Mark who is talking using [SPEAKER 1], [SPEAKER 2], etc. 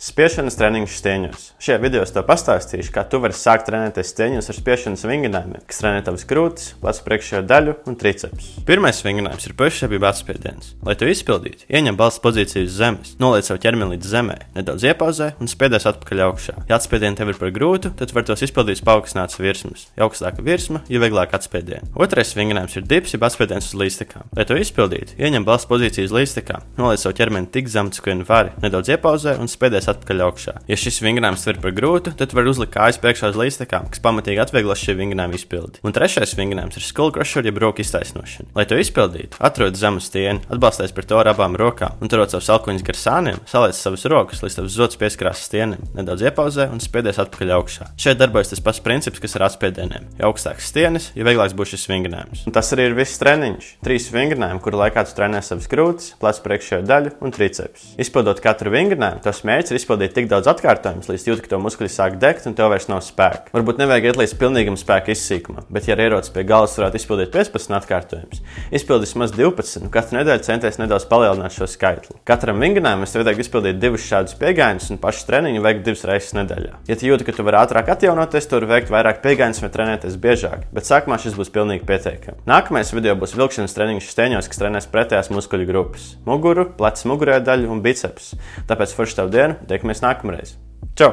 [SPEAKER 1] Spiešanas treniņš stieņos. Šajā video es tev pastāstīšu, kā tu vari sākt trenēties stieņos ar spiešanas vingrinājumiem, kas trenē tavas krūtis, plecu priekšējo daļu un tricepus. Pirmais vingrinājums ir push-up atspiediens. Lai to izpildītu, ieņem balsts pozīciju uz zemes, noliec savu ķermeni līdz zemē, nedaudz iepauzē un spiedies atpakaļ augšā. Ja atspiedieni tev ir par grūtu, tad var tos izpildīt paaugstinātas virsmas. Jo augstāka virsma, jo vieglāk atspiedieni. Otrais vingrinājums ir dips, atspiediens uz līdztekām. Lai to izpildītu, ieņem balsts pozīciju uz līdztekām, noliec savu ķermeni tik zemu, cik vien vari, nedaudz iepauzē un spiedies atpakaļ augšā. Ja šis vingrinājums tver par grūtu, tad var uzlikt kājas priekšā uz līdztekām, kas pamatīgi atvieglos šī vingrinājuma izpildi. Un trešais vingrinājums ir skull crusher, jeb roku iztaisnošana. Lai to izpildītu, atrod zemu stieni, atbalsties par to ar abām rokām un turot savus alkuņus gar sāniem, saliec savas rokas, līdz tavs zods pieskarās stienim, nedaudz iepauzē un spiedies atpakaļ augšā. Šeit darbojas tas pats princips, kas ar atspiedieniem. Jo augstāks stienis, jo vieglāks būs šis vingrinājums. Un tas arī ir viss treniņš. 3 vingrinājumi, kuru laikā tu trenē savas krūtis, plecu priekšējo daļu un tricepus. Izpildot katru vingrinājumu, tavs mērķis ir izpildīt tik daudz atkārtojumus, līdz jūti, ka to muskuļi sāk degt un tev vairs nav spēka. Varbūt nevajag iet līdz pilnīgam spēka izsīkumam, bet ja ar ieroci pie galvas varētu izpildīt 15 atkārtojumus, izpildi vismaz 12 un katru nedēļu centies nedaudz palielināt šo skaitli. Katram vingrinājumam es tev ieteiktu izpildīt 2 šādus piegājienus un pašu treniņu veikt 2 reizes nedēļā. Ja tu jūti, ka tu vari ātrāk atjaunoties, tu vari veikt vairāk piegājienus vai trenēties biežāk, bet sākumā šis būs pilnīgi pietiekami. Nākamais video būs vilkšanas treniņš stieņos, kas trenēs pretējās muskuļu grupas – muguru, plecs mugurējā daļu un bicepus. Tāpēc forši tev dienu, tiekamies nākamreiz. Čau!